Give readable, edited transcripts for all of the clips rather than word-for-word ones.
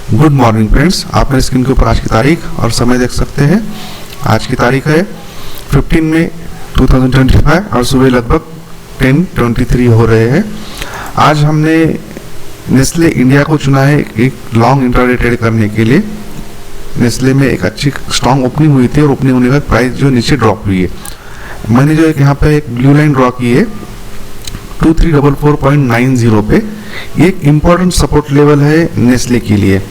Good morning friends, आप मेरे screen के ऊपर आज की तारीख और समय देख सकते हैं। आज की तारीख है 15 मई 2025 और सुबह लगभग 10:23 हो रहे हैं। आज हमने नेस्ले इंडिया को चुना है एक लॉन्ग इंट्राडे ट्रेड करने के लिए। नेस्ले में एक अच्छी स्ट्रॉन्ग ओपनिंग हुई थी और ओपनिंग होने के बाद प्राइस जो नीचे ड्रॉप हुई है। मैंने जो एक यहाँ पे एक ब्लू लाइन ड्रॉ की है 2344.90 पे, एक इम्पोर्टेंट सपोर्ट लेवल है नेस्ले के लिए।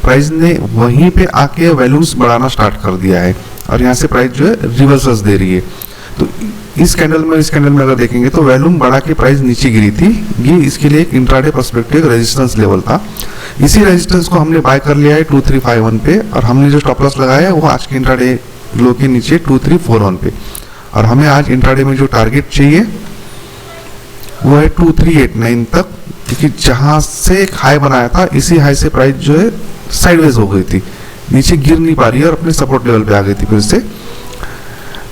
प्राइस ने वहीं पे आके वैल्यूम्स बढ़ाना स्टार्ट कर दिया है और यहाँ से प्राइस जो है रिवर्सल्स दे रही है। तो इस कैंडल में अगर देखेंगे तो वैल्यूम बढ़ा के प्राइस नीचे गिरी थी। ये इसके लिए एक इंट्राडे पर्सपेक्टिव रेजिस्टेंस लेवल था। इसी रेजिस्टेंस को हमने बाय कर लिया है 2351 पे और हमने जो स्टॉप लॉस लगाया है वो आज के इंट्राडे लो के नीचे 2341 पे। और हमें आज इंट्राडे में जो टारगेट चाहिए वो है 2389 तक, क्योंकि जहां से एक हाई बनाया था इसी हाई से प्राइस जो है साइडवेज हो गई थी, नीचे गिर नहीं पा रही है और अपने सपोर्ट लेवल पे आ गई थी फिर से।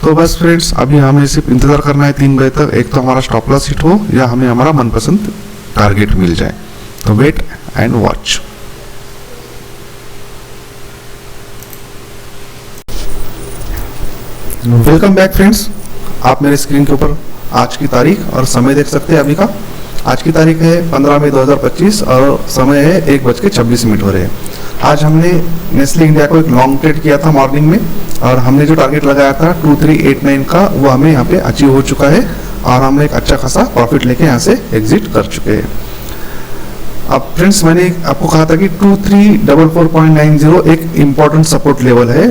तो बस फ्रेंड्स, अभी हमें सिर्फ इंतजार करना है 3 बजे तक, एक तो हमारा स्टॉप लॉस हिट हो या हमें हमारा मनपसंद टारगेट मिल जाए। तो wait and watch. Welcome back friends, आप मेरे स्क्रीन के ऊपर आज की तारीख और समय देख सकते हैं। अभी का आज की तारीख है 15 मई 2025 और समय है 1:26 हो रहे हैं। आज हमने नेस्ले इंडिया को एक लॉन्ग ट्रेड किया था मॉर्निंग में और हमने जो टारगेट लगाया था 2389 का वो हमें यहाँ पे अचीव हो चुका है और हमने एक अच्छा खासा प्रॉफिट लेके यहाँ से एग्जिट कर चुके हैं। अब फ्रेंड्स, मैंने आपको कहा था कि 2344.90 एक इम्पोर्टेंट सपोर्ट लेवल है।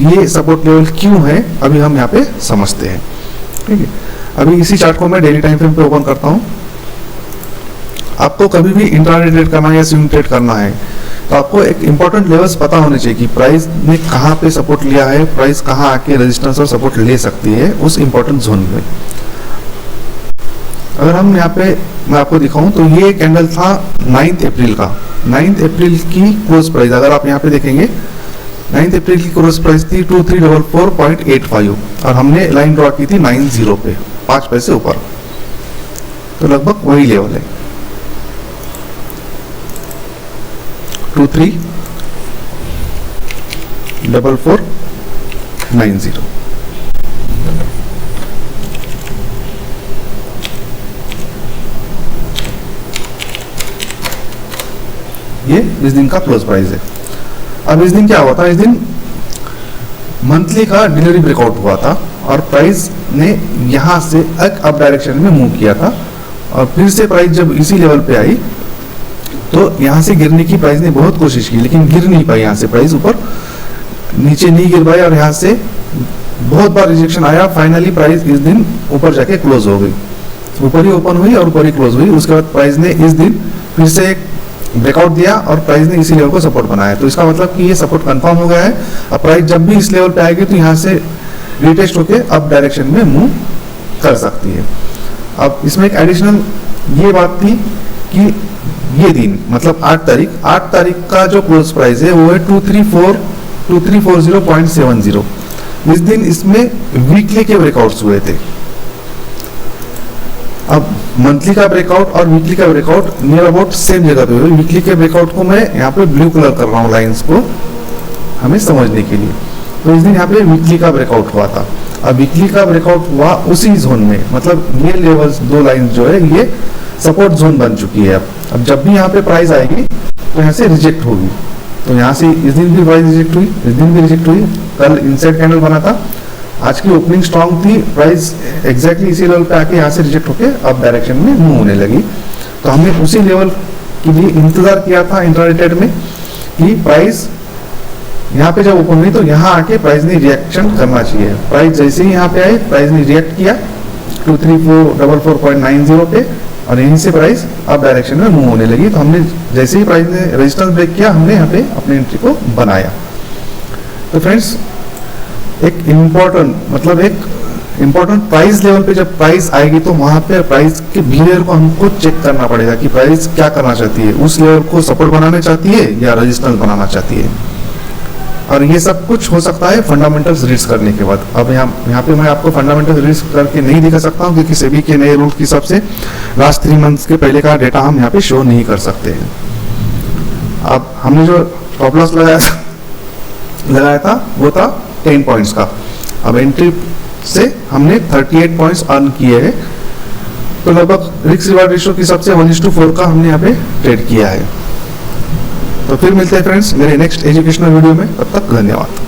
ये सपोर्ट लेवल क्यों है अभी हम यहाँ पे समझते हैं। ठीक है, अभी इसी चार्ट को मैं डेली टाइम फ्रेम पे ओपन करता हूँ। आपको कभी भी इंट्राडे ट्रेड करना है या स्विंग ट्रेड करना है तो आपको एक इंपॉर्टेंट लेवल्स पता होने चाहिए कि प्राइस ने कहाँ पे सपोर्ट लिया है, प्राइस कहाँ आके रेजिस्टेंस और सपोर्ट ले सकती है उस इंपॉर्टेंट जोन में। अगर हम यहाँ पे मैं आपको दिखाऊं तो ये कैंडल था 9 अप्रैल का। 9 अप्रैल की क्लोज प्राइस अगर आप यहाँ पे देखेंगे 9 अप्रैल की क्लोज प्राइस थी 2344.85 और हमने लाइन ड्रॉ की थी 90 पे, 5 पैसे ऊपर। तो लगभग वही लेवल है 2344.90। ये इस दिन का क्लोज प्राइस है। अब इस दिन क्या हुआ था, इस दिन मंथली का डिलीवरी ब्रेकआउट हुआ था और प्राइस ने यहां से एक अप डायरेक्शन में मूव किया था और फिर से प्राइस जब इसी लेवल पे आई तो यहां से गिरने की प्राइस ने बहुत कोशिश की लेकिन गिर नहीं पाई। यहां से प्राइस ऊपर नीचे नहीं गिर पाई और यहां से बहुत बार रिजेक्शन आया। फाइनली प्राइस इस दिन ऊपर जाके क्लोज हो गई, ऊपर ही ओपन हुई और ऊपर ही क्लोज हुई। उसके बाद प्राइस ने इस दिन फिर से एक ब्रेकआउट दिया और प्राइस ने इसी लेवल को सपोर्ट बनाया। तो इसका मतलब कि ये सपोर्ट कंफर्म हो गया है। अब प्राइस जब भी इस लेवल पे आएगी तो यहाँ से रिटेस्ट होके अप डायरेक्शन में मूव कर सकती है। अब इसमें एक एडिशनल ये बात थी कि ये दिन मतलब 8 तारीख का जो क्लोज प्राइस है वो है 2340.70। इस दिन इसमें वीकली के ब्रेकआउट्स हुए थे। अब मंथली का ब्रेकआउट और वीकली का ब्रेकआउट नियर अबाउट सेम जगह पे हुए। वीकली के ब्रेकआउट को मैं यहाँ पे ब्लू कलर कर रहा हूँ लाइंस को हमें समझने के लिए। तो इस दिन यहाँ पे वीकली का ब्रेकआउट हुआ था। अब वीकली का ब्रेकआउट हुआ उसी जोन में, मतलब ये लेवल्स 2 लाइन जो है ये सपोर्ट जोन बन चुकी है। अब जब भी यहाँ पे प्राइस आएगी तो यहाँ से रिजेक्ट होगी। तो यहाँ से इस दिन भी प्राइस रिजेक्ट हुई, इस दिन भी रिजेक्ट हुई। कल इनसाइड कैंडल बना था, आज की ओपनिंग स्ट्रॉन्ग थी, प्राइस एग्जैक्टली इसी लेवल पे आके यहाँ से रिजेक्ट होके अप डायरेक्शन में मूव होने लगी। तो हमने उसी लेवल के लिए इंतजार किया था इंट्राडे ट्रेड में कि प्राइस यहाँ पे जब ओपन हुई तो यहाँ आके प्राइस ने रिएक्शन करना चाहिए। प्राइस जैसे ही यहाँ पे आए प्राइस ने रिएक्ट किया 2344.90 पे और यहीं से प्राइस अप डायरेक्शन में मूव होने लगी। तो हमने जैसे ही प्राइस ने रेजिस्टेंस ब्रेक किया हमने यहाँ पे अपनी एंट्री को बनाया। तो फ्रेंड्स, एक इम्पोर्टेंट प्राइस लेवल पे जब प्राइस आएगी तो वहां पे प्राइस के बिहेवियर को हमको चेक करना पड़ेगा कि प्राइस क्या करना चाहती है, उस लेवल को सपोर्ट बनाना चाहती है या रेजिस्टेंस बनाना चाहती है। और ये सब कुछ हो सकता है फंडामेंटल्स रीड्स करने के बाद। अब यहाँ पे मैं आपको फंडामेंटल्स रीड्स करके नहीं दिखा सकता हूँ क्योंकि सेबी के नए रूल के हिसाब से लास्ट 3 मंथ्स के पहले का डेटा हम यहाँ पे शो नहीं कर सकते हैं। अब यहाँ पे मैं आपको फंडामेंटल रीड्स करके दिखा सकता हूँ क्योंकि सेबी के नए रूल के हिसाब से लास्ट 3 मंथ्स के पहले का डेटा हम यहाँ पे शो नहीं कर सकते हैं। अब यहाँ पे मैं आपको फंडामेंटल रीड्स करके दिखा सकता हूँ क्योंकि सेबी के नए रूल के हिसाब से लास्ट 3 मंथ्स के पहले का डेटा हम यहाँ पे शो नहीं कर सकते हैं। अब हमने जो स्टॉप लॉस लगाया था वो था 10 पॉइंट्स का। अब एंट्री से हमने 38 पॉइंट्स अर्न किए हैं, तो लगभग रिस्क रिवार्ड रेशियो के हिसाब से 1:4 का हमने यहाँ पे ट्रेड किया है। तो फिर मिलते हैं फ्रेंड्स मेरे नेक्स्ट एजुकेशनल वीडियो में, तब तक धन्यवाद।